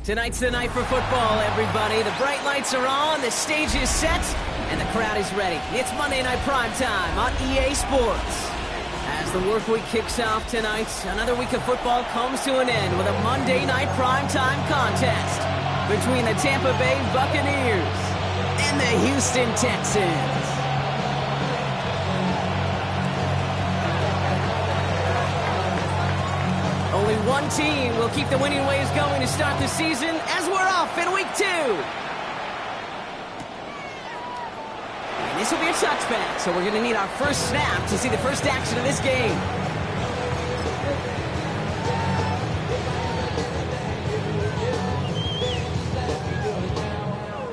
Tonight's the night for football, everybody. The bright lights are on, the stage is set, and the crowd is ready. It's Monday Night Primetime on EA Sports. As the work week kicks off tonight, another week of football comes to an end with a Monday Night Primetime contest between the Tampa Bay Buccaneers and the Houston Texans. Only one team will keep the winning ways going to start the season as we're off in week 2. And this will be a touchback, so we're going to need our first snap to see the first action of this game.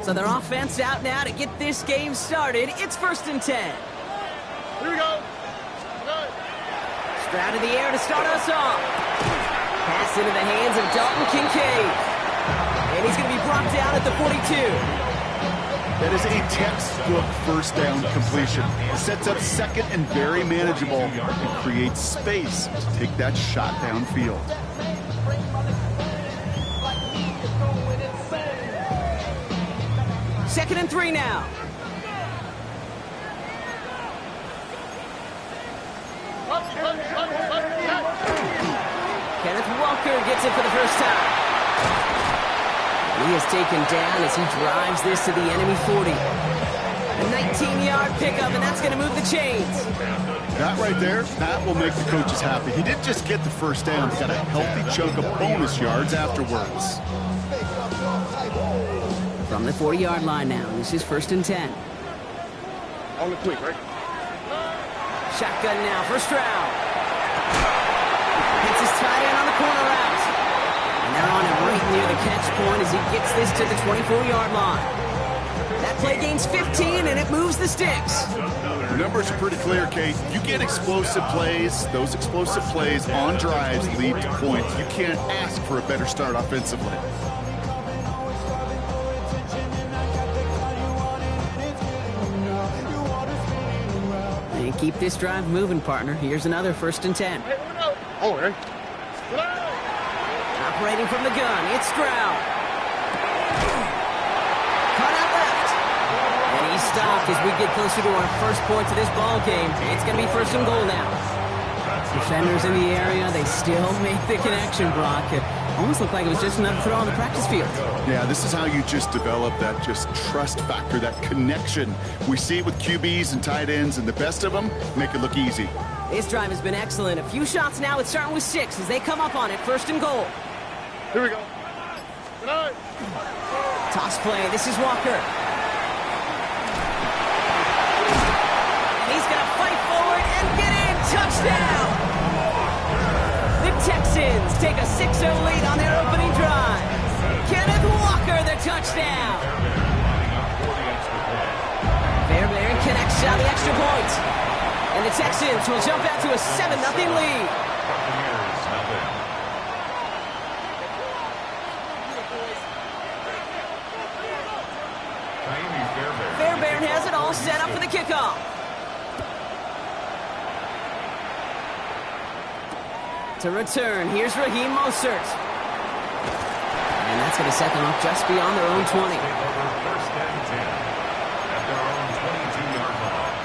So their offense out now to get this game started. It's 1st and 10. Here we go. Stroud in the air to start us off. Pass into the hands of Dalton Kincaid. And he's going to be brought down at the 42. That is a textbook first down completion. It sets up second and very manageable and creates space to take that shot downfield. Second and 3 now. Kenneth Walker gets it for the first time. He is taken down as he drives this to the enemy 40. A 19-yard pickup, and that's going to move the chains. That right there, that will make the coaches happy. He didn't just get the first down. He got a healthy chunk of bonus yards afterwards. From the 40-yard line now, this is 1st and 10. On the quick, right? Shotgun now for Stroud. Hits his tight end on the corner route. And they're on him right near the catch point as he gets this to the 24-yard line. That play gains 15, and it moves the sticks. The numbers are pretty clear, Kate. You get explosive plays. Those explosive plays on drives lead to points. You can't ask for a better start offensively. And keep this drive moving, partner. Here's another 1st and 10. Oh, right. Operating from the gun, it's Stroud. Cut out left. And he's stopped as we get closer to our first points of this ball game. It's going to be 1st and goal now. Defenders in the area, they still make the connection, Brock. It almost looked like it was just another throw on the practice field. Yeah, this is how you just develop that just trust factor, that connection. We see it with QBs and tight ends, and the best of them make it look easy. This drive has been excellent. A few shots now. It's starting with 6 as they come up on it. 1st and goal. Here we go. Good night. Toss play. This is Walker. And he's going to fight forward and get in. Touchdown. The Texans take a 6-0 lead on their opening drive. Kenneth Walker, the touchdown. Fairbairn connects on the extra point. And the Texans will jump out to a 7-0 lead. Fairbairn has it all set up for the kickoff. To return, here's Raheem Mostert. And that's going to set them up just beyond their own 20. First and 10 at their own 22-yard line.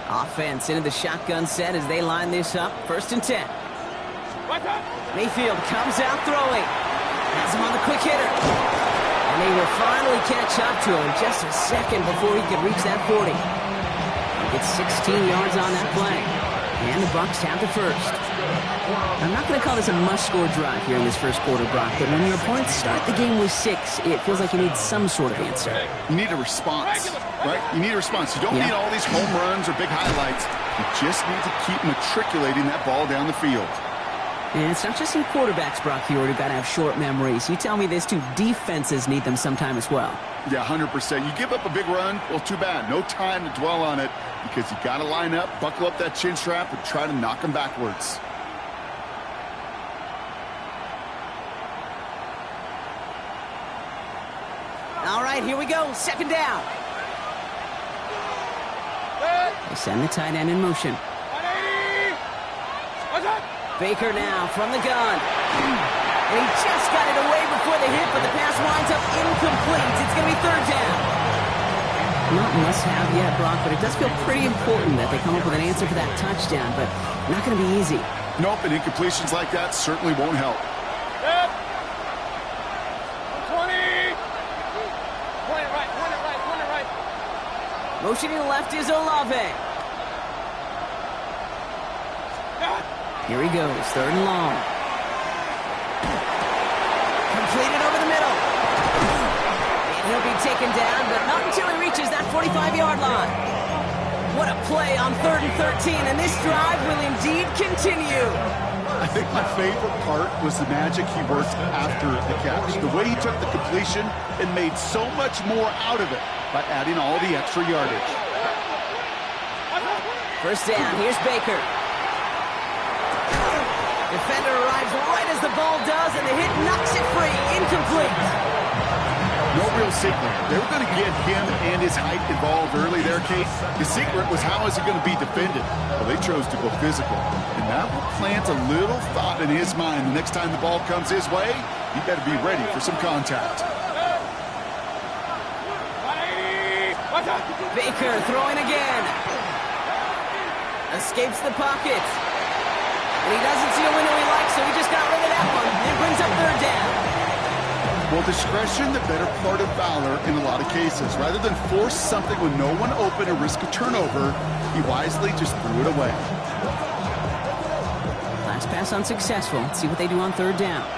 Offense into the shotgun set as they line this up. 1st and 10. Mayfield comes out throwing. Has him on the quick hitter. And And they will finally catch up to him just a second before he could reach that 40. He gets 16 yards on that play. And the Bucks have the first. I'm not going to call this a must-score drive here in this first quarter, Brock, but when your opponents start the game with 6, it feels like you need some sort of answer. You need a response, right? You need a response. You don't need all these home runs or big highlights. You just need to keep matriculating that ball down the field. And it's not just in quarterbacks, Brock, who got to have short memories. You tell me this too, defenses need them sometime as well. Yeah, 100%. You give up a big run, well, too bad. No time to dwell on it because you got to line up, buckle up that chin strap, and try to knock them backwards. All right, here we go. Second down. They send the tight end in motion. Baker now from the gun. And he just got it away before the hit, but the pass winds up incomplete. It's going to be third down. Not must-have yet, Brock, but it does feel pretty important that they come up with an answer for that touchdown, but not going to be easy. Nope, and incompletions like that certainly won't help. Motioning left is Olave. Here he goes, third and long. Completed over the middle. And he'll be taken down, but not until he reaches that 45-yard line. What a play on 3rd and 13, and this drive will indeed continue. I think my favorite part was the magic he worked after the catch. The way he took the completion and made so much more out of it by adding all the extra yardage. First down, here's Baker. Defender arrives right as the ball does, and the hit knocks it free. Incomplete. No real secret. They were going to get him and his height involved early there, Kate. The secret was how is it going to be defended? Well, they chose to go physical. And that will plant a little thought in his mind. The next time the ball comes his way, he better be ready for some contact. Baker throwing again. Escapes the pocket. And he doesn't see a window he likes, so he just got rid of that one. And brings up third down. Well, discretion, the better part of valor in a lot of cases. Rather than force something with no one open or risk a turnover, he wisely just threw it away. Last pass unsuccessful. Let's see what they do on third down.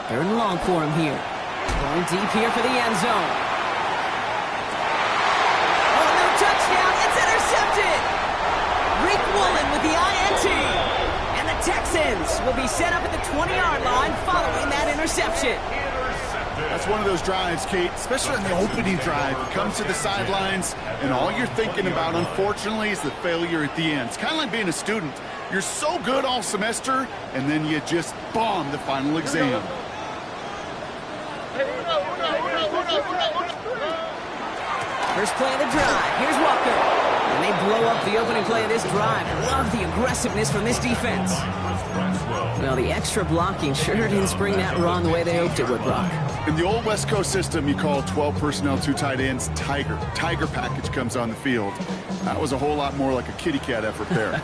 Third and long for him here. Going deep here for the end zone. Oh, no touchdown. It's intercepted. Rick Woolen with the INT. And the Texans will be set up at the 20-yard line following that interception. That's one of those drives, Kate, especially on the opening drive. It comes to the sidelines, and all you're thinking about, unfortunately, is the failure at the end. It's kind of like being a student. You're so good all semester, and then you just bomb the final exam. First play of the drive. Here's Walker. And they blow up the opening play of this drive. Love the aggressiveness from this defense. Well, the extra blocking sure didn't spring that run the way they hoped it would, Brock. In the old West Coast system, you call 12 personnel, 2 tight ends, Tiger. Tiger package comes on the field. That was a whole lot more like a kitty cat effort there.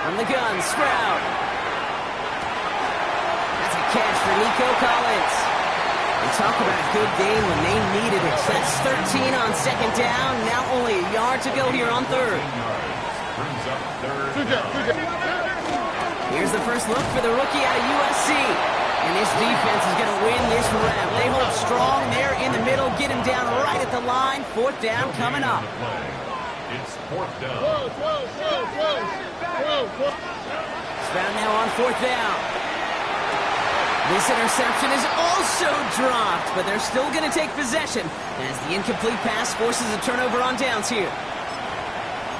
From the gun, Stroud. That's a catch for Nico Collins. And talk about a good game when they needed it. So that's 13 on second down. Now only a yard to go here on third. Here's the first look for the rookie out of USC. And this defense is going to win this round. They hold strong there in the middle, get him down right at the line. Fourth down coming up. It's fourth down. Stroud now on fourth down. This interception is also dropped, but they're still going to take possession as the incomplete pass forces a turnover on downs here.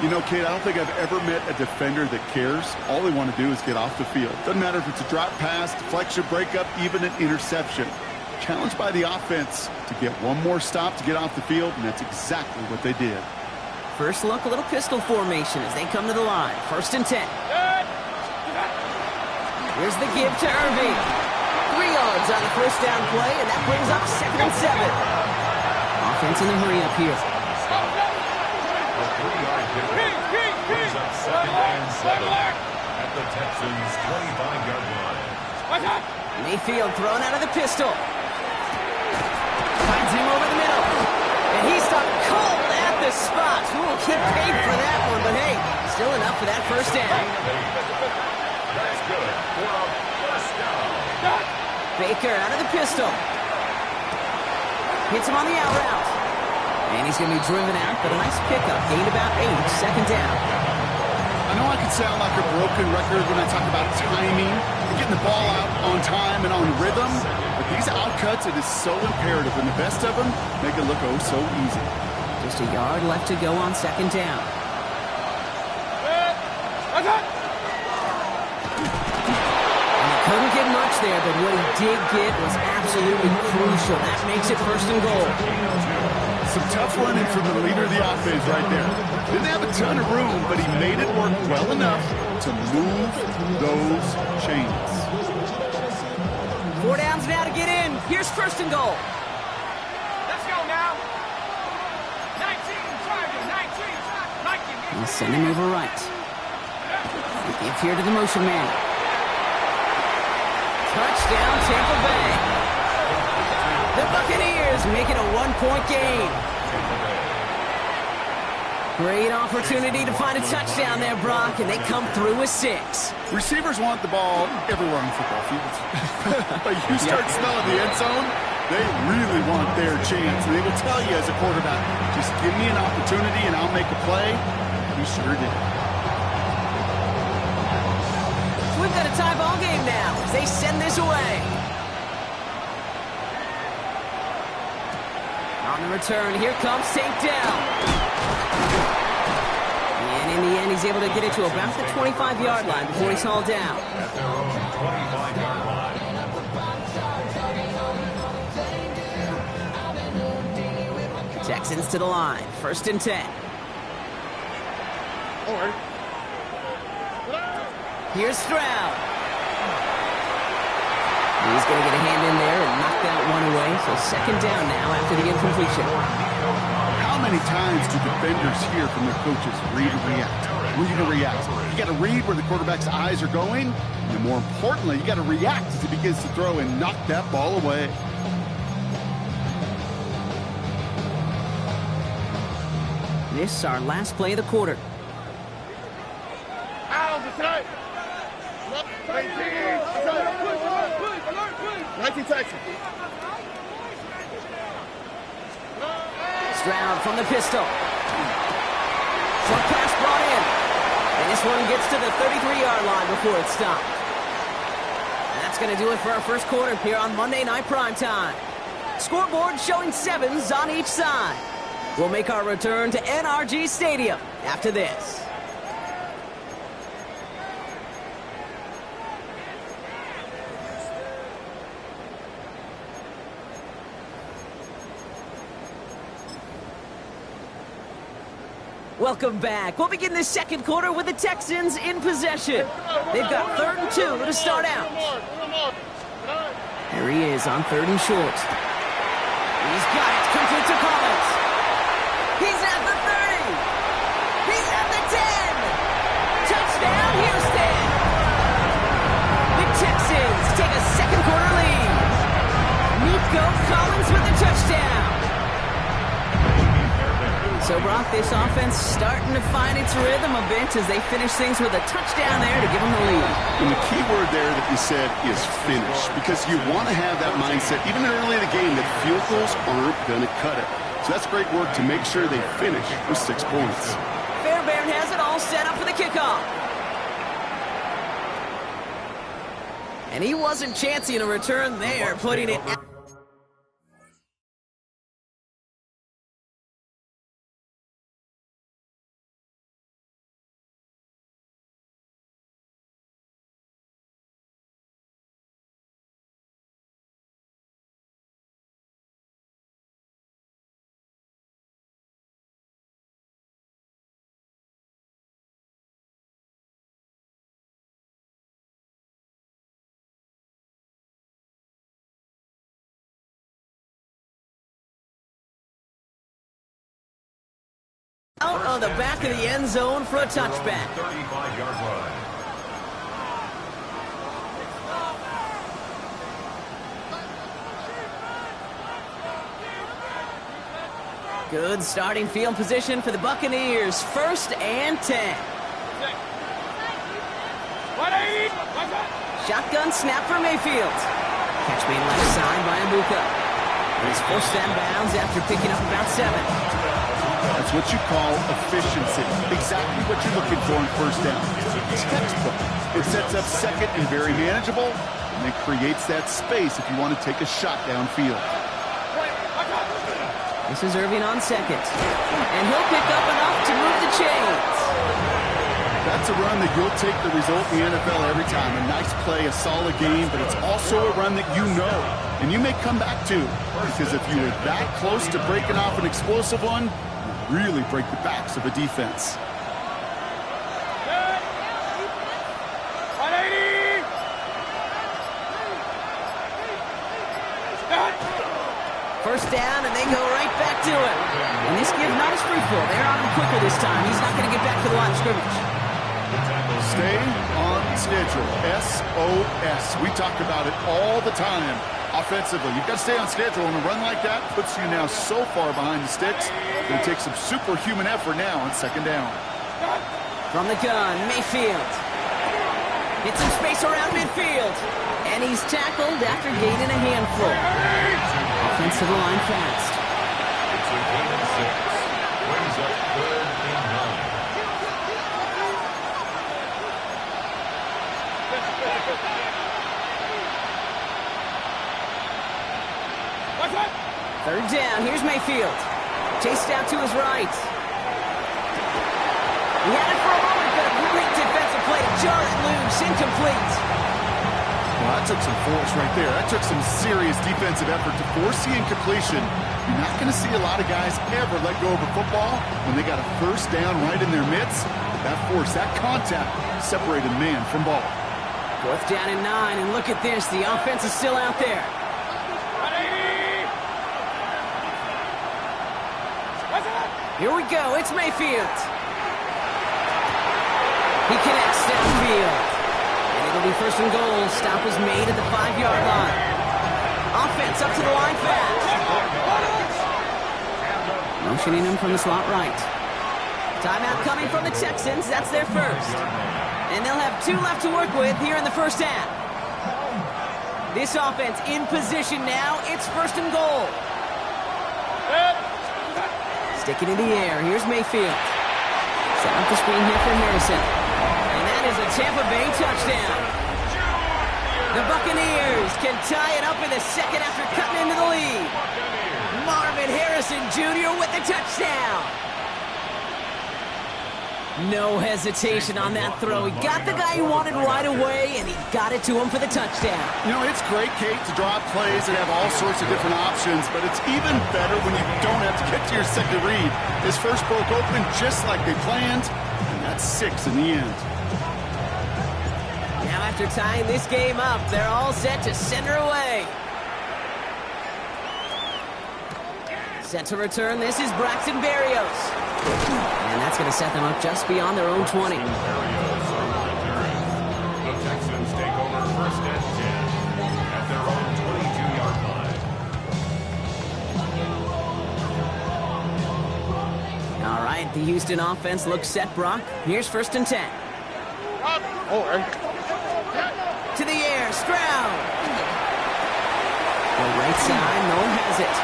You know, Kate, I don't think I've ever met a defender that cares. All they want to do is get off the field. Doesn't matter if it's a drop pass, deflection, breakup, even an interception. Challenged by the offense to get one more stop to get off the field, and that's exactly what they did. First look, a little pistol formation as they come to the line. First and 10. Here's the give to Irving. 3 yards on the first down play, and that brings up 2nd and 7. Offense in the hurry up here. The 3-yard pickup brings up 2nd and 7 at the Texans' 25-yard line. Mayfield thrown out of the pistol. Finds him over the middle. And he's stopped cold at the spot. Ooh, keep paid for that one, but hey, still enough for that first down. That's good for a first down. Baker out of the pistol. Hits him on the out route. And he's going to be driven out, but a nice pickup. Gained about 8, 2nd down. I know I can sound like a broken record when I talk about timing, getting the ball out on time and on rhythm, but these outcuts, it is so imperative, and the best of them make it look oh so easy. Just a yard left to go on 2nd down. And he couldn't get much there, but what he did get was absolutely crucial. That makes it 1st and goal. Some tough running from the leader of the offense right there. Didn't have a ton of room, but he made it work well enough to move those chains. 4 downs now to get in. Here's 1st and goal. Let's go now. 19, target, 19. He'll send him over right. Give here to the motion man. Touchdown, Tampa Bay. The Buccaneers make it a 1-point game. Great opportunity to find a touchdown there, Brock, and they come through with 6. Receivers want the ball everywhere on the football field. But you start smelling the end zone, they really want their chance. And they will tell you as a quarterback, just give me an opportunity and I'll make a play. He sure did. So we've got a tie ball game now as they send this away. On the return, here comes takedown. And in the end, he's able to get it to about the 25-yard line before he's hauled down. At their own 25-yard line. Texans to the line, 1st and 10. Here's Stroud. He's going to get a hand in there and knock that one away. So 2nd down now after the incompletion. How many times do defenders hear from their coaches, read and react, read and react? You got to read where the quarterback's eyes are going, and more importantly, you got to react as he begins to throw and knock that ball away. This is our last play of the quarter. Stroud from the pistol. Short pass brought in. And this one gets to the 33-yard line before it's stopped. And that's going to do it for our first quarter here on Monday Night Primetime. Scoreboard showing 7s on each side. We'll make our return to NRG Stadium after this. Welcome back. We'll begin the second quarter with the Texans in possession. They've got 3rd and 2 to start out. There he is on 3rd and short. He's got it. Complete to Collins. He's at the 30. He's at the 10. Touchdown, Houston. The Texans take a second quarter lead. Nico Collins with the touchdown. So, Brock, this offense starting to find its rhythm a bit as they finish things with a touchdown there to give them the lead. And the key word there that you said is finish, because you want to have that mindset, even early in the game, that field goals aren't going to cut it. So that's great work to make sure they finish with 6 points. Fairbairn has it all set up for the kickoff. And he wasn't chancing a return there, putting it on the back of the end zone for a touchback. 35-yard line. Good starting field position for the Buccaneers. 1st and 10. Shotgun snap for Mayfield. Catch made left side by Abuka. He's forced out of bounds after picking up about 7. That's what you call efficiency. Exactly what you're looking for in 1st down. Textbook. It sets up 2nd and very manageable, and it creates that space if you want to take a shot downfield. This is Irving on 2nd. And he'll pick up enough to move the chains. That's a run that you'll take the result in the NFL every time. A nice play, a solid game, but it's also a run that you know, and you may come back to. Because if you were that close to breaking off an explosive one, you really break the backs of a defense. First down, and they go right back to him. And this give not as fruitful. They're on him quicker this time. He's not going to get back to the line of scrimmage. Stay on schedule. SOS. We talk about it all the time offensively. You've got to stay on schedule, and a run like that puts you now so far behind the sticks that it takes some superhuman effort now on 2nd down. From the gun, Mayfield. Hits some space around midfield. And he's tackled after gaining a handful. Offensive line fast. It's a gain of 6. Brings up 3rd and 9. 3rd down, here's Mayfield. Chased out to his right. He had it for a moment, but a great defensive play. Jar it loose, incomplete. Well, that took some force right there. That took some serious defensive effort to force the incompletion. You're not going to see a lot of guys ever let go of a football when they got a 1st down right in their midst. That force, that contact, separated man from ball. 4th down and 9, and look at this. The offense is still out there. Here we go. It's Mayfield. He connects downfield. And it'll be 1st and goal. Stop was made at the 5-yard line. Offense up to the line fast. Motioning him from the slot right. Timeout coming from the Texans. That's their 1st. And they'll have 2 left to work with here in the 1st half. This offense in position now. It's 1st and goal. Sticking in the air. Here's Mayfield. Set up the screen here for Harrison. And that is a Tampa Bay touchdown. The Buccaneers can tie it up in the 2nd after cutting into the lead. Marvin Harrison Jr. with the touchdown. No hesitation on that throw. He got the guy he wanted right away, and he got it to him for the touchdown. You know, it's great, Kate, to draw up plays and have all sorts of different options, but it's even better when you don't have to get to your 2nd read. His 1st broke open just like they planned, and that's 6 in the end. Now after tying this game up, they're all set to send her away. Set to return, this is Braxton Berrios. And that's going to set them up just beyond their own 20. The Texans take over 1st and 10 at their own 22-yard line. All right, the Houston offense looks set, Brock. Here's 1st and 10. To the air, Stroud. The right side, no one has it.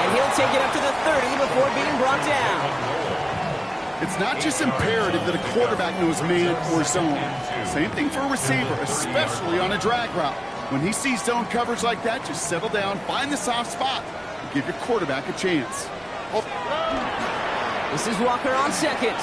And he'll take it up to the 30 before being brought down. It's not just imperative that a quarterback knows man or zone. Same thing for a receiver, especially on a drag route. When he sees zone coverage like that, just settle down, find the soft spot, and give your quarterback a chance. This is Walker on 2nd.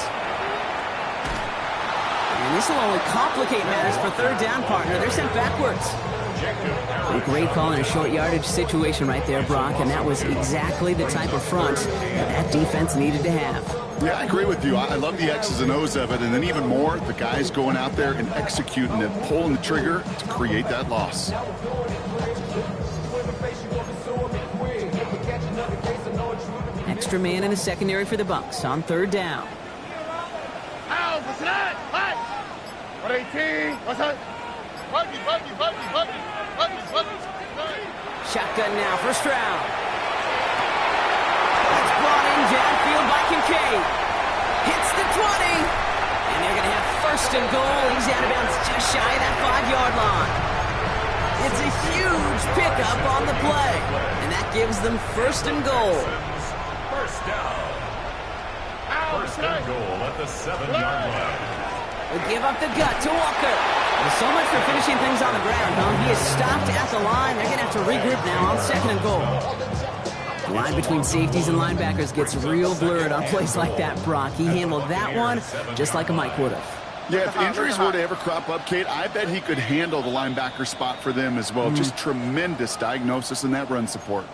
And this will only complicate matters for 3rd down, partner. They're sent backwards. A great call in a short yardage situation right there, Brock, and that was exactly the type of front that defense needed to have. Yeah, I agree with you. I love the X's and O's of it, and then even more, the guys going out there and executing it, pulling the trigger to create that loss. Extra man in the secondary for the Bucs on 3rd down. Shotgun now, first round. That's brought in downfield by Kincaid. Hits the 20. And they're going to have first and goal. He's out of bounds just shy of that 5-yard line. It's a huge pickup on the play. And that gives them first and goal. First down. First and goal at the 7-yard line. They give up the gut to Walker. Well, so much for finishing things on the ground, huh? He is stopped at the line. They're going to have to regroup now on second and goal. The line between safeties and linebackers gets real blurred on plays like that, Brock. He handled that one just like a Mike would have. Yeah, if injuries were to ever crop up, Kate, I bet he could handle the linebacker spot for them as well. Just tremendous diagnosis in that run support.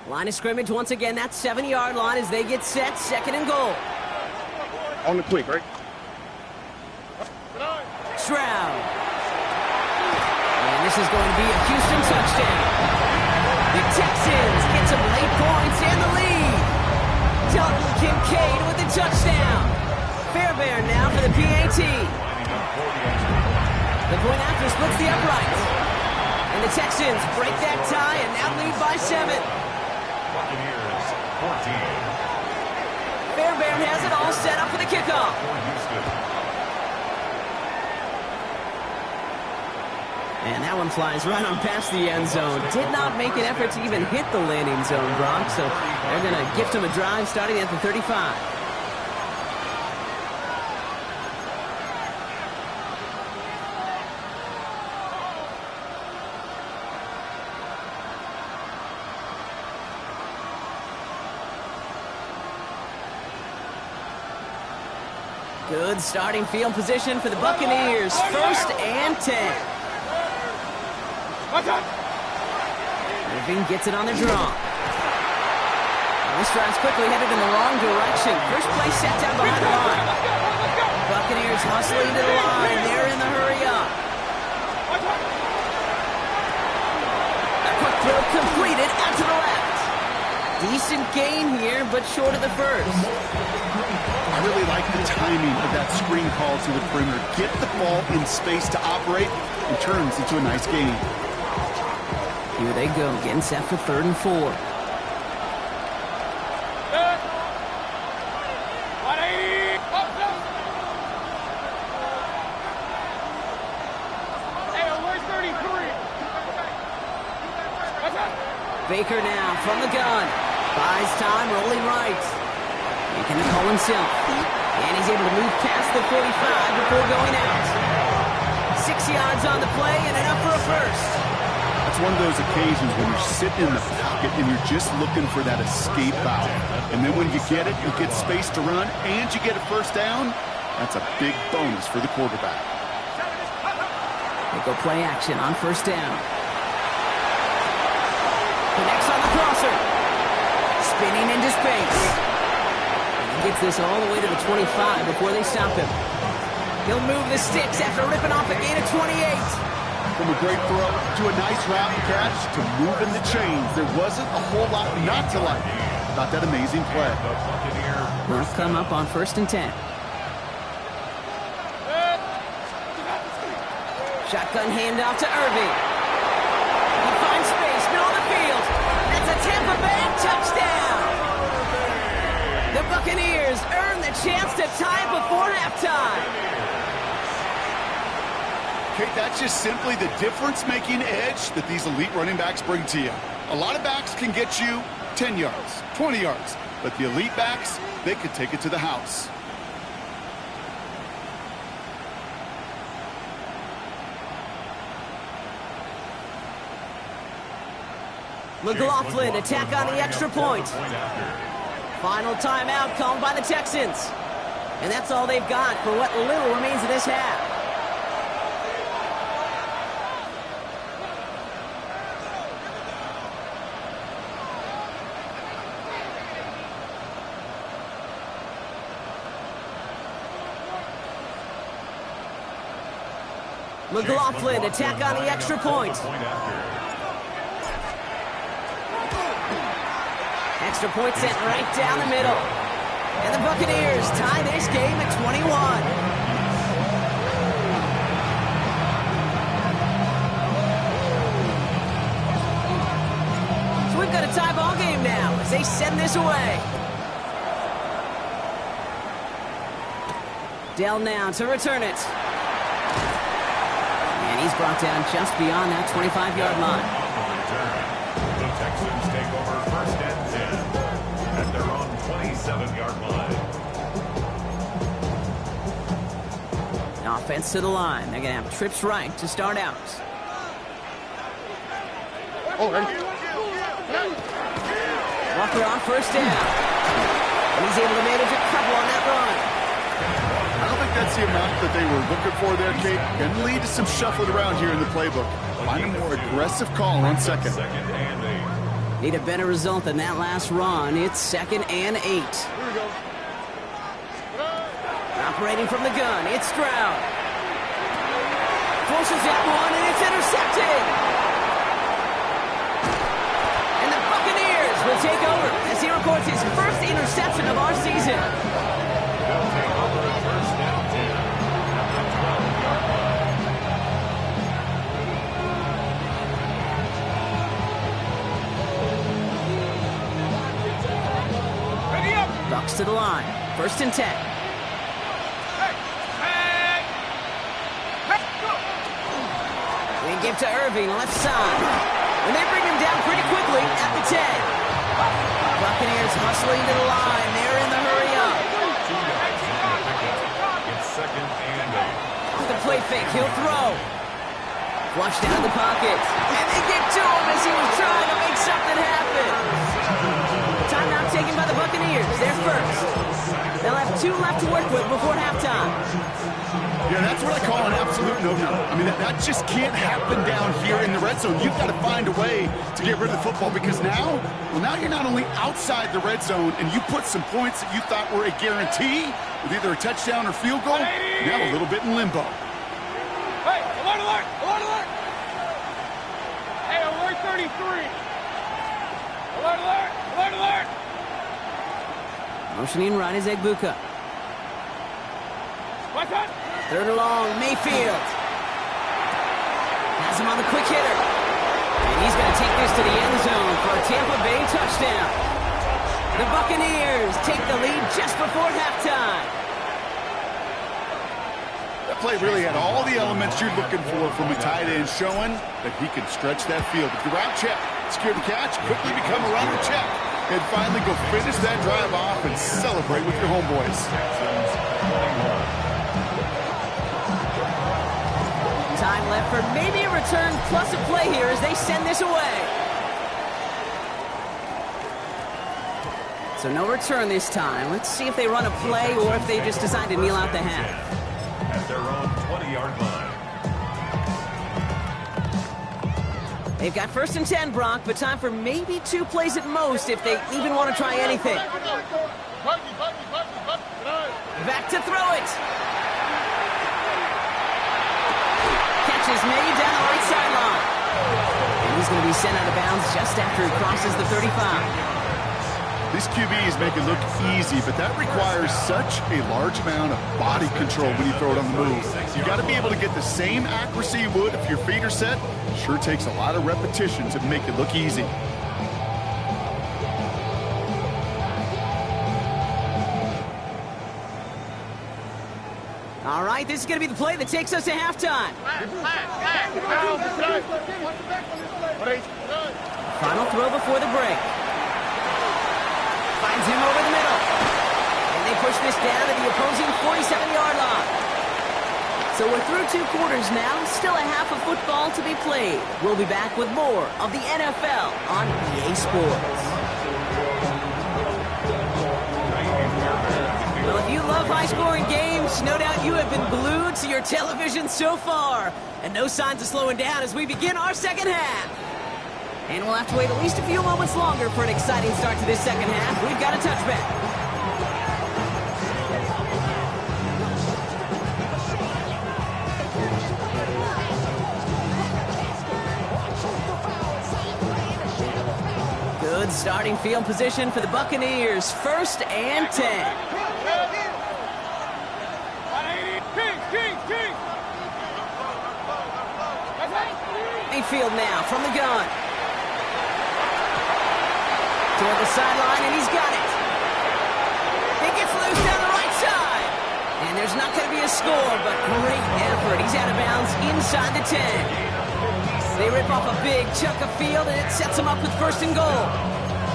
Line of scrimmage once again, that 7-yard line as they get set, second and goal. On the quick, right? Stroud. And this is going to be a Houston touchdown. The Texans get some late points and the lead. Dalton Kincaid with the touchdown. Fairbairn now for the PAT. The point after splits the uprights. And the Texans break that tie and now lead by 7. Buccaneers 14. Fairbairn has it all set up for the kickoff. And that one flies right on past the end zone. Did not make an effort to even hit the landing zone, Brock. So they're going to gift him a drive starting at the 35. Good starting field position for the Buccaneers. First and 10. Irving gets it on the draw. This drive's quickly headed in the wrong direction. First play set down behind the line. Buccaneers hustling to the line. They're in the hurry up. A quick throw completed out to the left. Decent gain here, but short of the first. I really like the timing of that screen call to the perimeter. Get the ball in space to operate and turns into a nice gain. Here they go, getting set for 3rd and 4. Baker now from the gun. Buys time, rolling right. Making the call himself. And he's able to move past the 45 before going out. 6 yards on the play and enough for a first. That's one of those occasions when you're sitting in the pocket and you're just looking for that escape valve. And then when you get it, you get space to run and you get a first down. That's a big bonus for the quarterback. They go play action on first down. Connects on the crosser. Spinning into space. Gets this all the way to the 25 before they stop him. He'll move the sticks after ripping off a gain of 28. From a great throw to a nice route and catch to moving the chains. There wasn't a whole lot not to like about that amazing play. They'll come up on 1st and 10. Shotgun handoff to Irving. He finds space, middle of the field. That's a Tampa Bay touchdown. The Buccaneers earn the chance to tie it before halftime. Kate, that's just simply the difference-making edge that these elite running backs bring to you. A lot of backs can get you 10 yards, 20 yards, but the elite backs, they could take it to the house. McLaughlin attack on the extra point. Final timeout called by the Texans. And that's all they've got for what little remains of this half. McLaughlin attack on the extra point. Extra point sent right down the middle. And the Buccaneers tie this game at 21. So we've got a tie ball game now as they send this away. Dell now to return it. And he's brought down just beyond that 25-yard line. The Texans take over first and 10 at their own 27-yard line. Offense to the line. They're going to have trips right to start out. Walker on first down. And he's able to manage a couple on that run. I don't think that's the amount that they were looking for there, Kate. Going to lead to some shuffling around here in the playbook. Find a more aggressive call on second. Second and 8. Need a better result than that last run. It's 2nd and 8. Here we go. Operating from the gun, it's Stroud. Forces that one, and it's intercepted. And the Buccaneers will take over as he records his first interception of our season. They'll take over at first and 10 at the 12-yard line. Ready up. Bucks to the line, 1st and 10. Hey. Let's go. They give to Irving, left side. And they bring him down pretty quickly at the 10. Buccaneers hustling to the line. They're in the hurry up. 2 yards on the pickup. It's second and 8. Off the play fake, he'll throw. Flushed out of the pocket. And they get to him as he was trying to make something happen. Timeout taken by the Buccaneers. They're first. They'll have 2 left to work with before halftime. Yeah, that's what I call an absolute no-no. I mean, that just can't happen down here in the red zone. You've got to find a way to get rid of the football because now you're not only outside the red zone and you put some points that you thought were a guarantee with either a touchdown or field goal, now a little bit in limbo. Hey, alert, alert, alert, alert. Hey, alert 33. Alert, alert, alert, alert. Motioning right is Egbuka. What's that? 3rd and long, Mayfield. Has him on the quick hitter. And he's going to take this to the end zone for a Tampa Bay touchdown. The Buccaneers take the lead just before halftime. That play really had all the elements you're looking for from a tight end, showing that he can stretch that field. With the route check, secure the catch, quickly become a runner check, and finally go finish that drive off and celebrate with your homeboys. Texans 21. Time left for maybe a return plus a play here as they send this away. So no return this time. Let's see if they run a play or if they just decide to kneel out the half. At their own 20-yard line. They've got 1st and 10, Brock, but time for maybe 2 plays at most if they even want to try anything. Back to throw it. Catch is made down the right sideline. And he's going to be sent out of bounds just after he crosses the 35. These QBs make it look easy, but that requires such a large amount of body control when you throw it on the move. You got to be able to get the same accuracy you would if your feet are set. Sure takes a lot of repetition to make it look easy. All right, this is going to be the play that takes us to halftime. Final throw before the break. Finds him over the middle. And they push this down to the opposing 47-yard line. So we're through 2 quarters now. Still a half of football to be played. We'll be back with more of the NFL on EA Sports. Well, if you love high-scoring games, no doubt you have been glued to your television so far. And no signs of slowing down as we begin our second half. And we'll have to wait at least a few moments longer for an exciting start to this second half. We've got a touchback. Good Starting field position for the Buccaneers, 1st and 10. Mayfield now from the gun. Toward the sideline, and he's got it. He gets loose down the right side. And there's not going to be a score, but great effort. He's out of bounds inside the 10. They rip off a big chunk of field, and it sets him up with 1st and goal.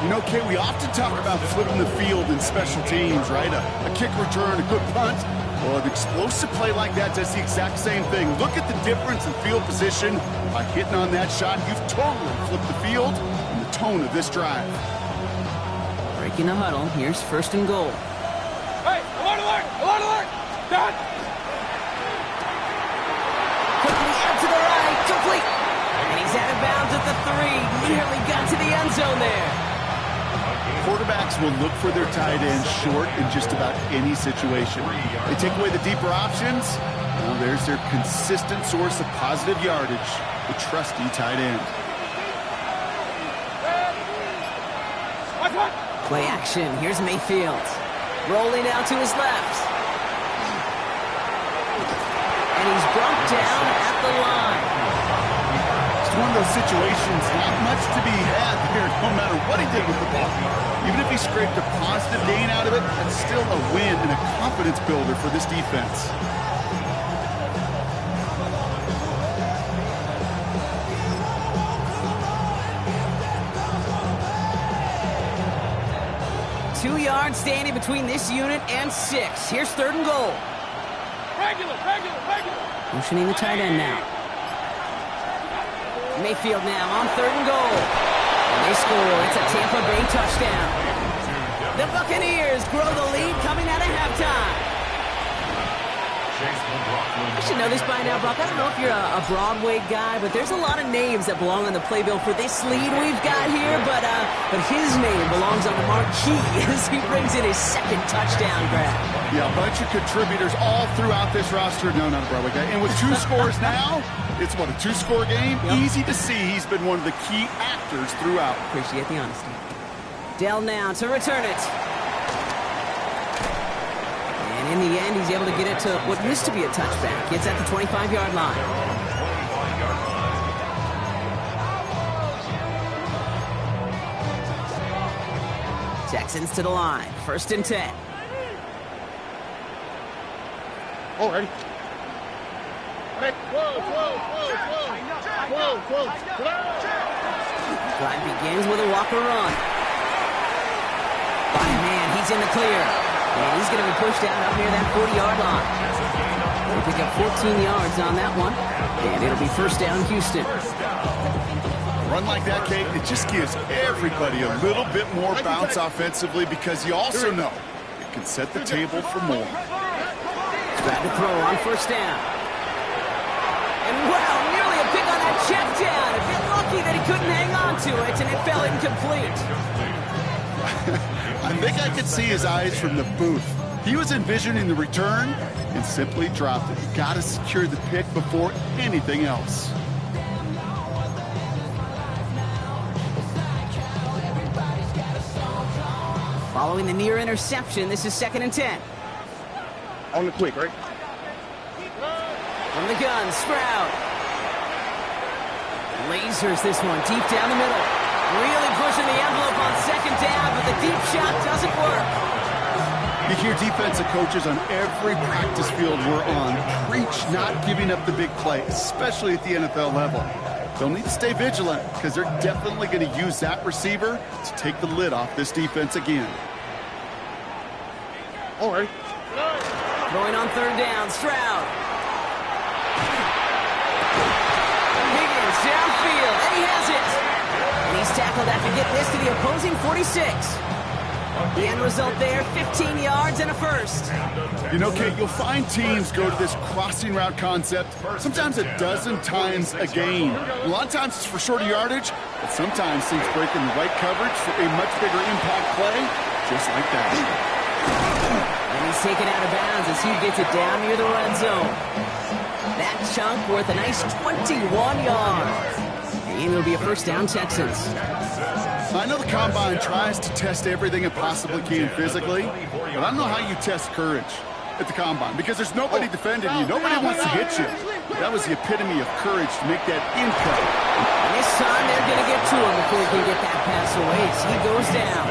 You know, Kate, we often talk about flipping the field in special teams, right? A kick return, a good punt. Well, an explosive play like that does the exact same thing. Look at the difference in field position. By hitting on that shot, you've totally flipped the field and the tone of this drive. Breaking the huddle, here's 1st and goal. Hey, alert, alert, alert, alert! Done! Quickly out to the right, complete. And he's out of bounds at the 3. Nearly got to the end zone there. Quarterbacks will look for their tight end short in just about any situation. They take away the deeper options. Well, there's their consistent source of positive yardage, the trusty tight end. Play action. Here's Mayfield. Rolling out to his left. And he's brought down at the line. It's one of those situations, not much to be had here, no matter what he did with the ball. Even if he scraped a positive gain out of it, that's still a win and a confidence builder for this defense. Two yards standing between this unit and 6. Here's 3rd and goal. Regular, regular, regular! Motioning the tight end now. Mayfield now on 3rd and goal. And they score. It's a Tampa Bay touchdown. The Buccaneers grow the lead coming out of halftime. I should know this by now, Brock. I don't know if you're a Broadway guy, but there's a lot of names that belong on the playbill for this lead we've got here, but his name belongs on the marquee as he brings in his 2nd touchdown grab. Yeah, a bunch of contributors all throughout this roster. No, not a Broadway guy. And with 2 scores now, it's what, a 2-score game? Yep. Easy to see he's been one of the key actors throughout. Appreciate the honesty. Dell now to return it. And in the end, he's able to get it to what used to be a touchback. It's at the 25-yard line. Texans to the line. 1st and 10. Already. Hey, whoa, whoa, whoa, whoa. Whoa, whoa. Drive begins with a walker run. By man, he's in the clear. And he's going to be pushed out up near that 40-yard line. They pick up 14 yards on that one. And it'll be 1st down, Houston. A run like that, Kate, it just gives everybody a little bit more bounce offensively because you also know it can set the table for more. Grab the throw on 1st down. And wow, nearly a pick on that check down. A bit lucky that he couldn't hang on to it, and it fell incomplete. I think I could see his eyes from the booth. He was envisioning the return and simply dropped it. You got to secure the pick before anything else. Following the near interception, this is 2nd and 10. On the quick, right? From the gun, Stroud. Lasers this one deep down the middle. Really pushing the envelope on 2nd down, but the deep shot doesn't work. You hear defensive coaches on every practice field we're on preach not giving up the big play, especially at the NFL level. They'll need to stay vigilant because they're definitely going to use that receiver to take the lid off this defense again. All right. Throwing on 3rd down, Stroud. Higgins downfield, and he has it. And he's tackled after getting this to the opposing 46. The end result there, 15 yards and a 1st. You know, Kate, you'll find teams go to this crossing route concept sometimes a dozen times a game. A lot of times it's for shorter yardage, but sometimes teams break in the right coverage for a much bigger impact play, just like that. And he's taken out of bounds as he gets it down near the red zone. That chunk worth a nice 21 yards. And it'll be a 1st down, Texans. I know the Combine tries to test everything it possibly can physically, but I don't know how you test courage at the Combine, because there's nobody defending you. Nobody wants to hit you. That was the epitome of courage to make that impact. And this time they're going to get to him before he can get that pass away. So he goes down.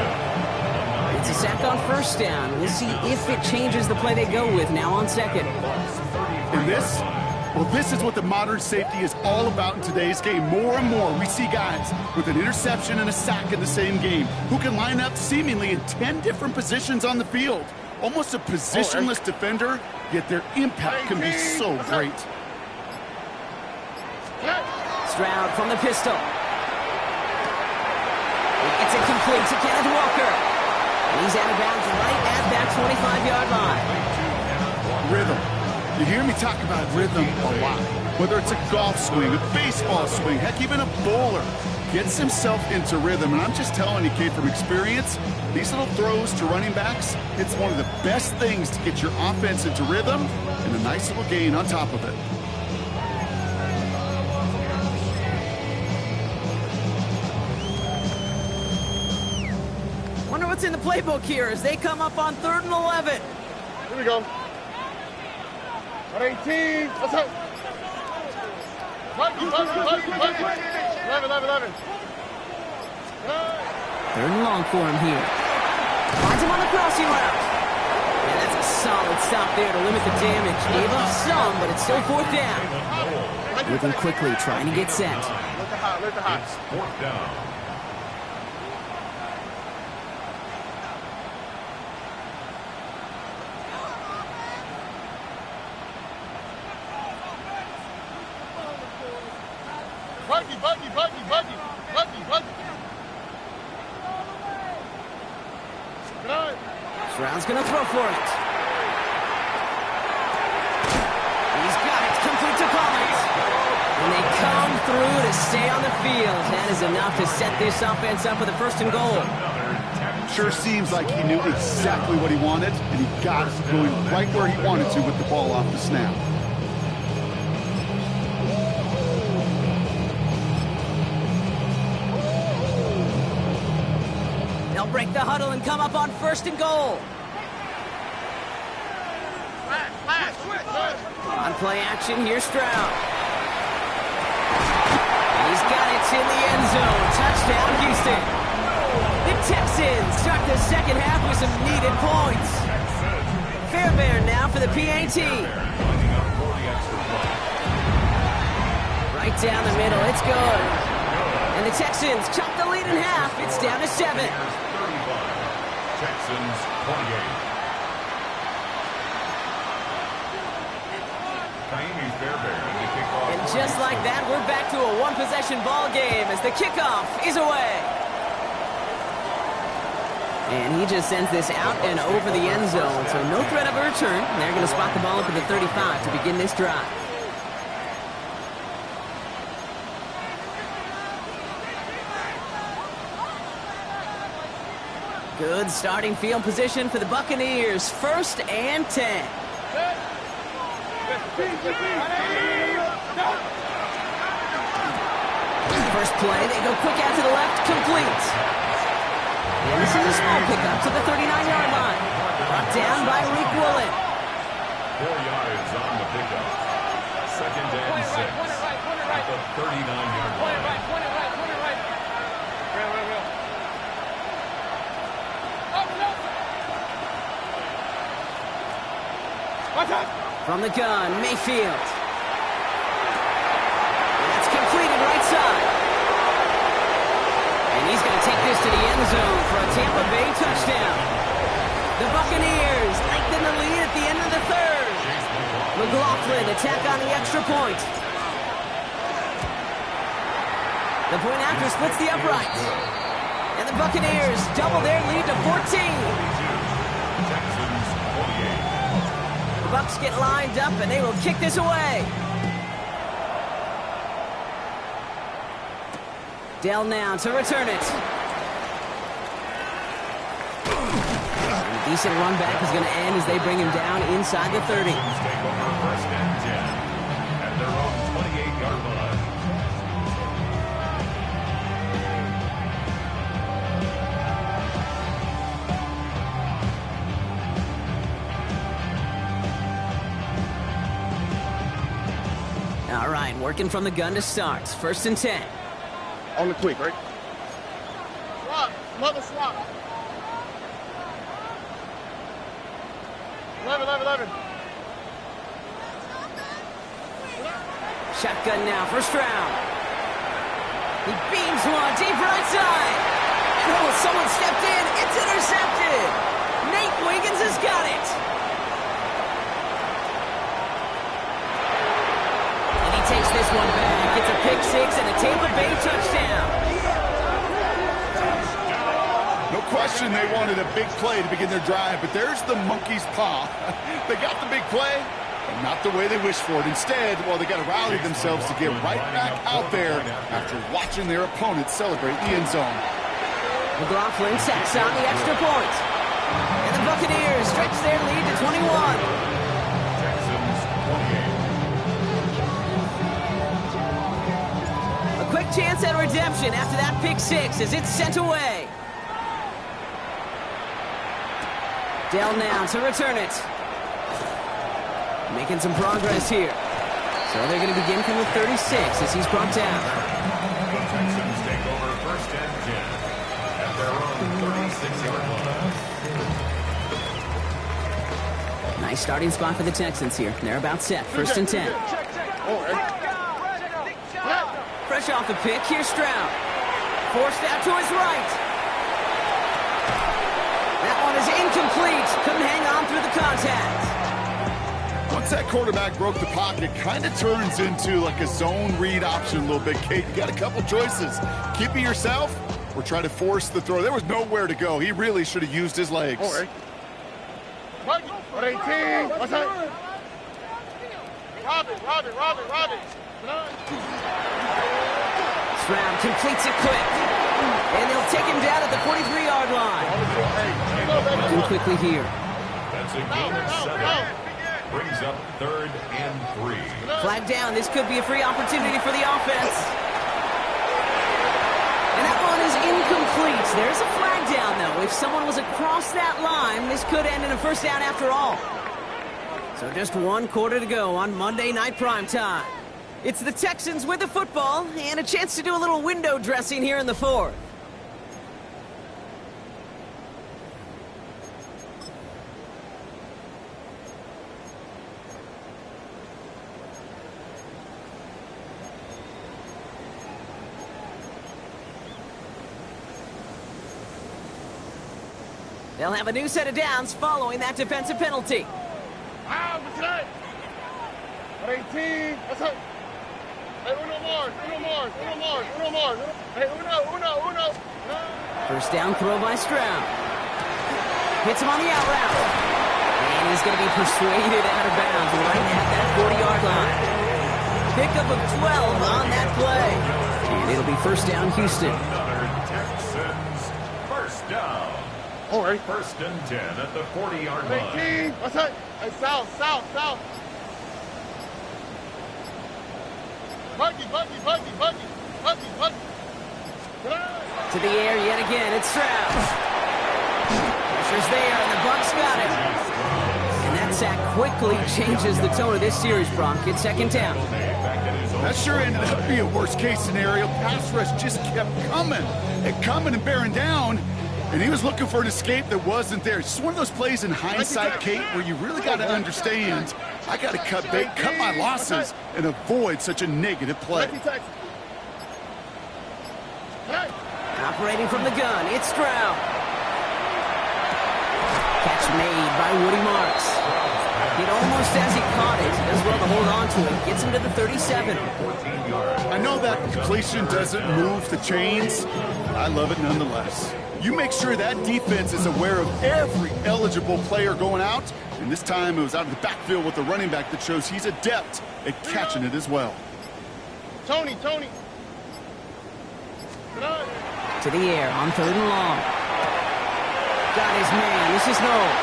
It's a sack on first down. We'll see if it changes the play they go with now on second. And this is what the modern safety is all about in today's game. More and more, we see guys with an interception and a sack in the same game who can line up seemingly in 10 different positions on the field. Almost a positionless defender, yet their impact can be so great. Stroud from the pistol. It's incomplete to Kenneth Walker. And he's out of bounds right at that 25-yard line. Rhythm. You hear me talk about rhythm a lot. Whether it's a golf swing, a baseball swing, heck, even a bowler gets himself into rhythm. And I'm just telling you, kid, from experience, these little throws to running backs, it's one of the best things to get your offense into rhythm and a nice little gain on top of it. Wonder what's in the playbook here as they come up on 3rd and 11. Here we go. 118. Let's go. 11. 3rd and long for him here. Finds him on the crossing route. Yeah, that's a solid stop there to limit the damage. Gave up some, but it's still 4th down. Moving quickly, trying to get set. It's 4th down. Stroud's gonna throw for it. He's got it, complete to Collins. And they come through to stay on the field. That is enough to set this offense up with a 1st and goal. Sure seems like he knew exactly what he wanted, and he got it, going right where he wanted to with the ball off the snap. They'll break the huddle and come up on 1st and goal. On play action, here's Stroud. He's got it in the end zone. Touchdown, Houston. The Texans start the second half with some needed points. Fairbairn now for the PAT. Right down the middle, it's good. And the Texans chop the lead in half. It's down to 7. Texans 28. And just like that, we're back to a one-possession ball game as the kickoff is away. And he just sends this out and over the end zone, so no threat of a return. They're going to spot the ball up at the 35 to begin this drive. Good starting field position for the Buccaneers. 1st and 10. First play, they go quick out to the left, complete. And this is a small pickup to the 39-yard line. Brought down by Reek Woolen. 4 yards on the pickup. 2nd and 6 at the 39-yard line. From the gun, Mayfield. That's completed right side. And he's going to take this to the end zone for a Tampa Bay touchdown. The Buccaneers lengthen the lead at the end of the 3rd. McLaughlin attack on the extra point. The point after splits the uprights. And the Buccaneers double their lead to 14. Bucks get lined up, and they will kick this away. Dell now to return it. And a decent run back is going to end as they bring him down inside the 30. 1st and 10 at their own 28-yard line. All right, working from the gun to start. 1st and 10. On the quick, right? Swap. Another swap. 11. Shotgun now, 1st round. He beams one deep right side. Oh, someone stepped in. It's intercepted. Nate Wiggins has got it. And he takes this one back. It's a pick 6 and a Tampa Bay touchdown. No question they wanted a big play to begin their drive, but there's the monkey's paw. They got the big play, but not the way they wished for it. Instead, well, they got to rally themselves to get right back out there after watching their opponent celebrate the end zone. McLaughlin sacks on the extra point. And the Buccaneers stretch their lead to 21. Texans 28. A quick chance at redemption after that pick 6 as it's sent away. Dell now to return it. Making some progress here. So they're going to begin from the 36 as he's brought down. The Texans take over 1st and 10 at their own 36-yard line. Nice starting spot for the Texans here. They're about set. 1st and 10. Fresh off the pick, here's Stroud. Forced out to his right. That one is incomplete. Couldn't hang on through the contact. Once that quarterback broke the pocket, kind of turns into like a zone read option a little bit, Kate. You got a couple choices. Keep it yourself or try to force the throw. There was nowhere to go. He really should have used his legs. All right. 18. What's that? Robin. Stroud completes it quick. And they'll take him down at the 43-yard line. Do quickly here. That's a gain of 7. Brings up 3rd and 3. Flag down. This could be a free opportunity for the offense. And that one is incomplete. There's a flag down, though. If someone was across that line, this could end in a 1st down after all. So just 1 quarter to go on Monday Night Primetime. It's the Texans with the football and a chance to do a little window dressing here in the 4th. They'll have a new set of downs following that defensive penalty. What's that? 18. What's that? Hey, uno more. Hey, uno. 1st down throw by Stroud. Hits him on the out route. And he's going to be persuaded out of bounds right at that 40-yard line. Pickup of 12 on that play. And it'll be 1st down Houston. Another Texans 1st down. All right. 1st and 10 at the 40-yard line. 18. What's that? Hey, south. Buggy. To the air yet again, it's Stroud. Pressure's there, and the Bucs got it. And that sack quickly changes the tone of this series, Bronk. It's 2nd down. That sure ended up being a worst-case scenario. Pass rush just kept coming and bearing down. And he was looking for an escape that wasn't there. It's just one of those plays in hindsight, Kate, where you really got to understand, I got to cut my losses and avoid such a negative play. Operating from the gun, it's Stroud. Catch made by Woody Marks. It almost as he caught it. He does well to hold on to it. Gets him to the 37. I know that completion doesn't move the chains. I love it nonetheless. You make sure that defense is aware of every eligible player going out. And this time it was out of the backfield with the running back that shows he's adept at catching it as well. Tony. To the air on 3rd and long. Got his man. This is Noel.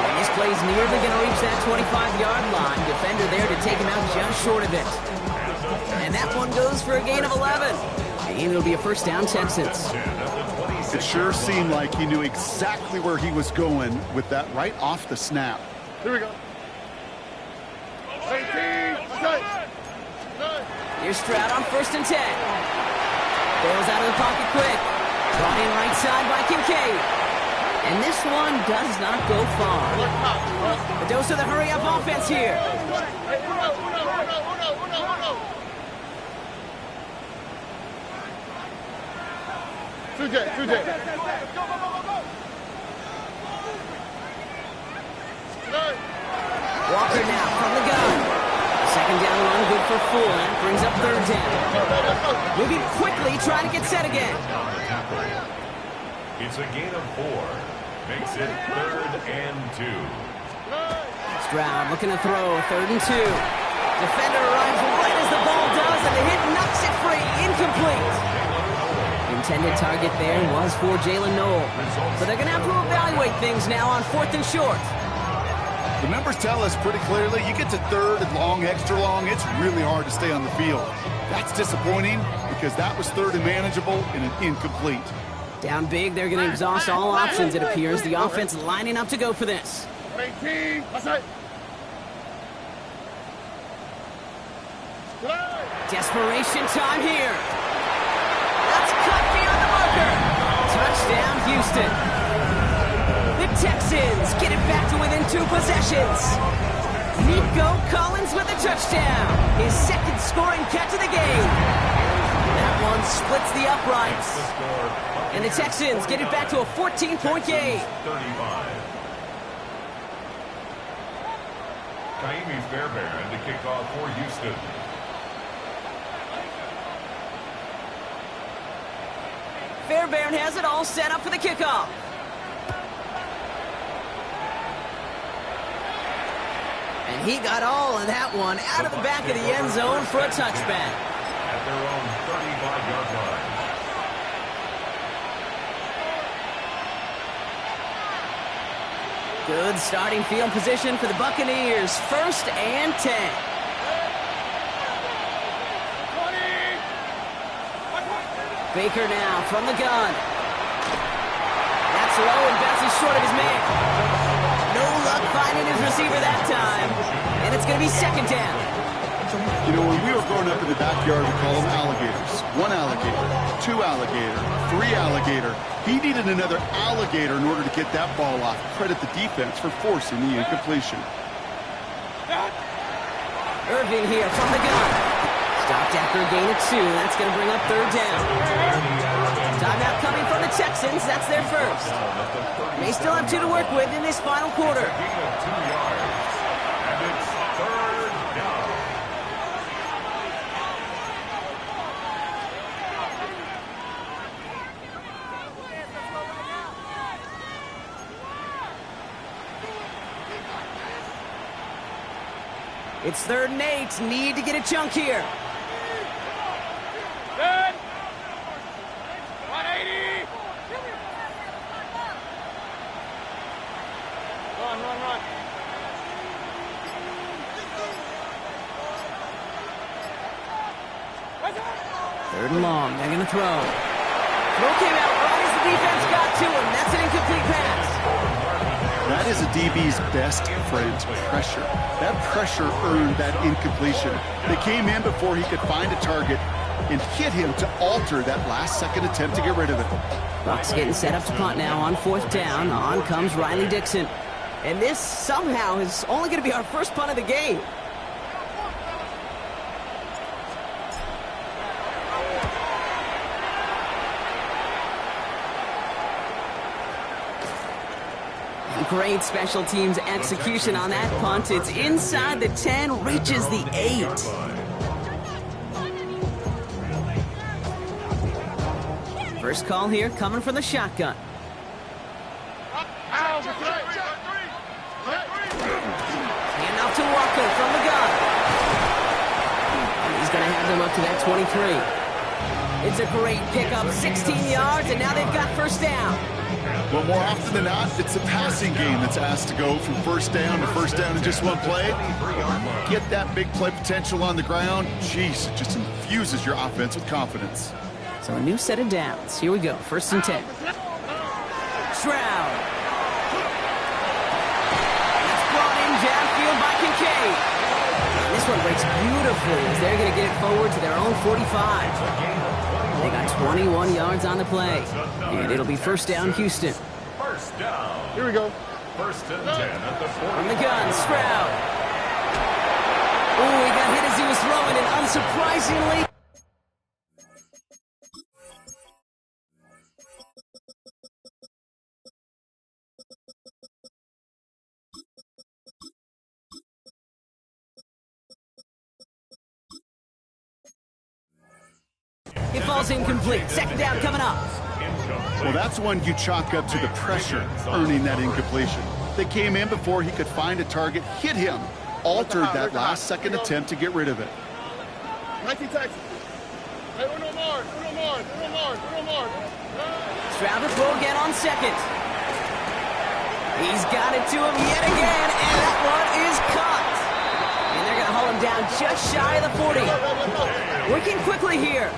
And this play's nearly going to reach that 25-yard line. Defender there to take him out just short of it. And that one goes for a gain of 11. And it'll be a 1st down Texans. It sure seemed like he knew exactly where he was going with that right off the snap. Here we go. 18. Here's Stroud on 1st and 10. Bails out of the pocket quick. Brought in right side by Kincaid. And this one does not go far. A dose of the hurry-up offense here. Two J. Walker now from the gun. Second down run, good for 4. That brings up 3rd down. Moving quickly, trying to get set again. It's a gain of 4. Makes it 3rd and 2. Stroud looking to throw, 3rd and 2. Defender arrives right as the ball does, and the hit knocks it free, incomplete. Intended target there was for Jalen Noel. So they're going to have to evaluate things now on 4th and short. The numbers tell us pretty clearly, you get to 3rd and long, extra long, it's really hard to stay on the field. That's disappointing because that was 3rd and manageable and an incomplete. Down big, they're going to exhaust all options, it appears. The offense lining up to go for this. 18. That's it. Desperation time here. That's cut beyond the marker. Touchdown, Houston. The Texans get it back to within 2 possessions. Nico Collins with a touchdown. His 2nd scoring catch of the game. That one splits the uprights. And the Texans get it back to a 14-point game. 35. Kaimi Fairbairn to kick off for Houston. Fairbairn has it all set up for the kickoff. And he got all of that one out of the back of the end zone for a touchback. At their own 35-yard line. Good starting field position for the Buccaneers. 1st and 10. 20. Baker now from the gun. That's low and bounces short of his man. No luck finding his receiver that time. And it's going to be 2nd down. You know, when we were growing up in the backyard, we call them alligators. 1 alligator, 2 alligator, 3 alligator. He needed another alligator in order to get that ball off. Credit the defense for forcing the incompletion. Irving here from the gun. Stopped after a gain of 2. That's going to bring up 3rd down. Timeout coming from the Texans. That's their first. They still have 2 to work with in this final quarter. Gain of 2 yards. And it's 3rd down. It's 3rd and 8. Need to get a chunk here. Good. 180. Run. 3rd and long. They're going to throw. Throw came out right as the defense got to him. That's an incomplete pass. That is a DB's best friend, pressure. That pressure earned that incompletion. They came in before he could find a target and hit him to alter that last-second attempt to get rid of it. Bucs getting set up to punt now on 4th down. On comes Riley Dixon. And this somehow is only going to be our first punt of the game. Great special teams execution on that punt. It's inside the 10, reaches the 8. First call here coming from the shotgun. Hand off to Walker from the gun. And he's going to have them up to that 23. It's a great pickup, 16 yards, and now they've got 1st down. Well, more often than not, it's the passing game that's asked to go from 1st down to 1st down in just 1 play. Get that big play potential on the ground. Jeez, it just infuses your offense with confidence. So a new set of downs. Here we go. 1st and 10. Stroud. It's brought in downfield by Kincaid. And this one breaks beautifully as they're going to get it forward to their own 45. They got 21 yards on the play, and it'll be first down, Houston. First down. Here we go. First and 10 at the 40. From the gun, Stroud. Oh, he got hit as he was throwing, and unsurprisingly... It falls incomplete. Second down coming up. Well, that's one you chalk up to the pressure earning that incompletion. They came in before he could find a target, hit him, altered that last-second attempt to get rid of it. 19 Texas. Hey, uno more. Stroud to throw again on second. He's got it to him yet again, and that one is caught. And they're going to haul him down just shy of the 40. Working quickly here.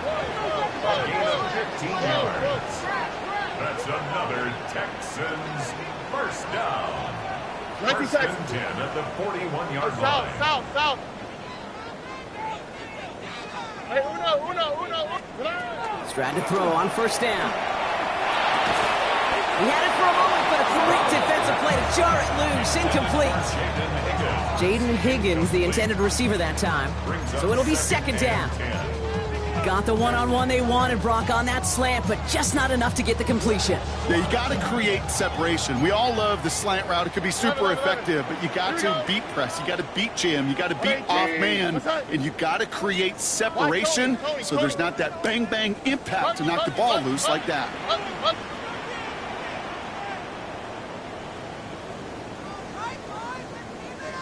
15 yards. That's another Texans first down. First and 10 at the 41-yard line. South. Hey, uno. Stroud to throw on first down. He had it for a moment, but a great defensive play to jar it loose. Incomplete. Jaden Higgins, the intended receiver that time. So it'll be second down. Got the one-on-one they wanted, Brock, on that slant, but just not enough to get the completion. Yeah, you got to create separation. We all love the slant route. It could be super effective, but you got to beat press. You got to beat jam. You got to beat off man, and you got to create separation so there's not that bang-bang impact to knock the ball loose like that.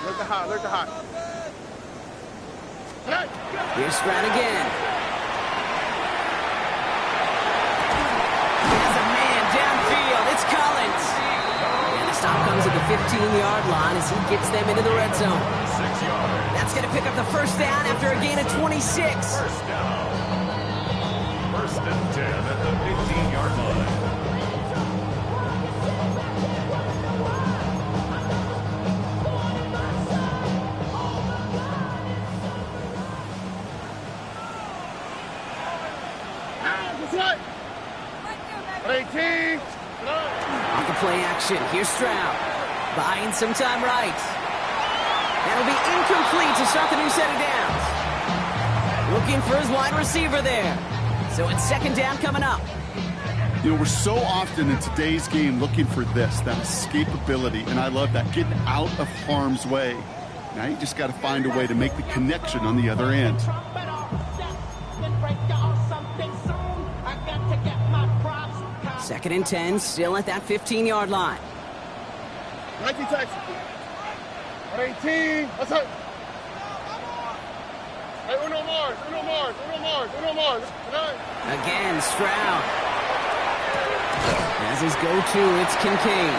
Look the hot. Here's Stroud again. It's Collins. And the stop comes at the 15-yard line as he gets them into the red zone. 6 yards. That's going to pick up the first down after a gain of 26. First down. First and 10 at the 15-yard line. Off the play action, here's Stroud. Buying some time right. That'll be incomplete to start the new set of downs. Looking for his wide receiver there. So it's second down coming up. You know, we're so often in today's game looking for this, that escapability, and I love that, getting out of harm's way. Now you just got to find a way to make the connection on the other end. Second and 10, still at that 15-yard line. 19 Texas. 18. What's up? Hey, uno more. Again, Stroud. As his go-to, it's Kincaid.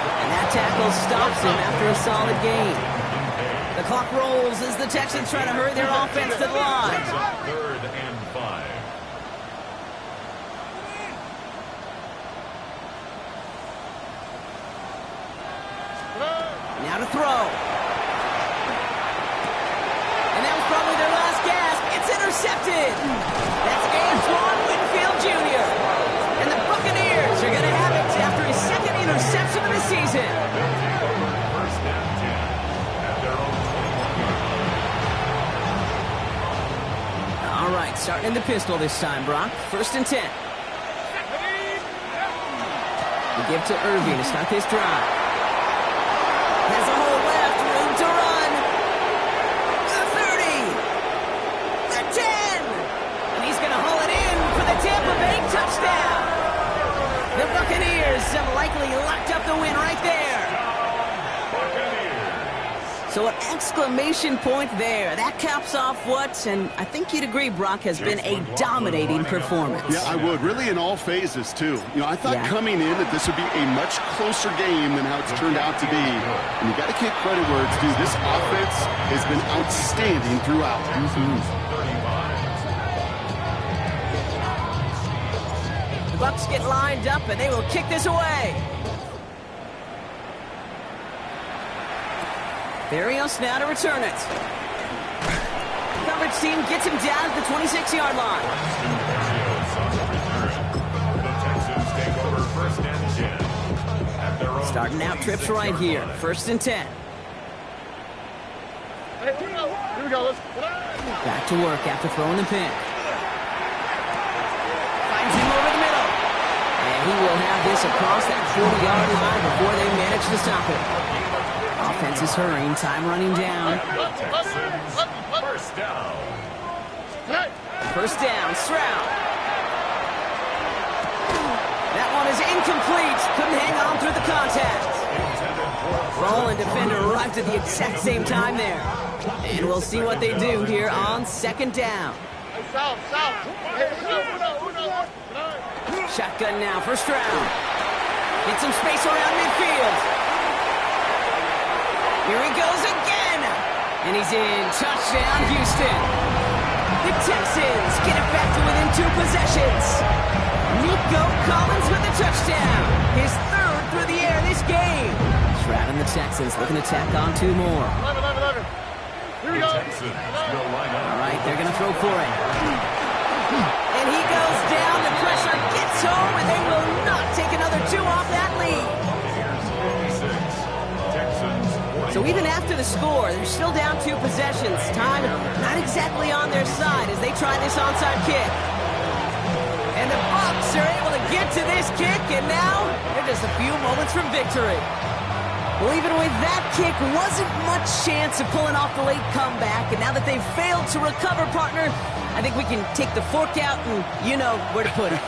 And that tackle stops him after a solid gain. The clock rolls as the Texans try to hurry their offense to the line. Third and 5. Now to throw. And that was probably their last gasp. It's intercepted. That's Antoine Winfield Jr. And the Buccaneers are going to have it after his second interception of the season. First and 10 at their own 21-yard line. All right, starting in the pistol this time, Brock. First and 10. We give to Irving to start this drive. Has a hole left, room to run. The 30. The 10. And he's going to haul it in for the Tampa Bay touchdown. The Buccaneers have likely locked up the win right there. So an exclamation point there. That caps off what, and I think you'd agree, Brock, has been a dominating performance. Yeah, I would. Really in all phases, too. You know, I thought coming in that this would be a much closer game than how it's turned out to be. And you got to give credit where it's due. This offense has been outstanding throughout. The Bucs get lined up, and they will kick this away. Barrios now to return it. coverage team gets him down at the 26-yard line. The Texans take over 1st and 10. At their own Starting out trips right here. 1st and 10. Here we go. Let's Back to work after throwing the pick. Finds him over the middle. And he will have this across that 40-yard line before they manage to stop it. Offense is hurrying. Time running down. Texans, 1st down. 1st down. Stroud. That one is incomplete. Couldn't hang on through the contact. Ball and defender arrived at the exact same time there. And we'll see what they do here on 2nd down. South. Shotgun now for Stroud. Get some space around midfield. Here he goes again. And he's in. Touchdown, Houston. The Texans get it back to within 2 possessions. Nico Collins with the touchdown. His 3rd through the air this game. Stroud and the Texans looking to tack on 2 more. 11. Here we go. Texans will line up. All right, they're going to throw for it. And he goes down. The pressure gets home, and they will not take another 2 off that lead. Here's 46. Texans 40. So even after the score, they're still down 2 possessions. Time not exactly on their side as they try this onside kick. And the Bucs are able to get to this kick, and now they're just a few moments from victory. Well, even with that kick, wasn't much chance of pulling off the late comeback. And now that they've failed to recover, partner, I think we can take the fork out and you know where to put it.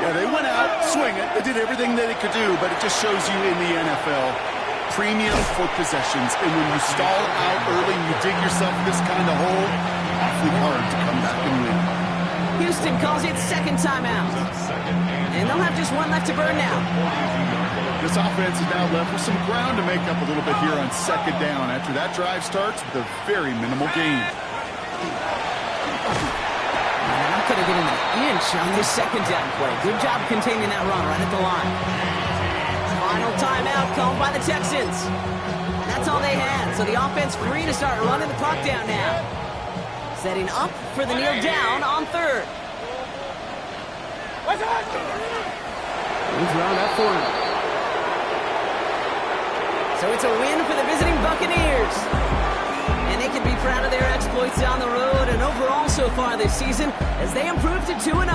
Yeah, they went out swinging. They did everything that they could do, but it just shows you in the NFL, premium for possessions. And when you stall out early and you dig yourself this kind of hole, awfully hard to come back and win. Houston calls it 2nd timeout. And they'll have just 1 left to burn now. This offense is now left with some ground to make up a little bit here on 2nd down after that drive starts with a very minimal gain. I'm going to get an inch on this 2nd down play. Good job containing that run right at the line. Final timeout called by the Texans. That's all they had, so the offense free to start running the clock down now. Setting up for the kneel down on 3rd. He's thrown up for him. So it's a win for the visiting Buccaneers. And they can be proud of their exploits on the road and overall so far this season as they improve to 2-0.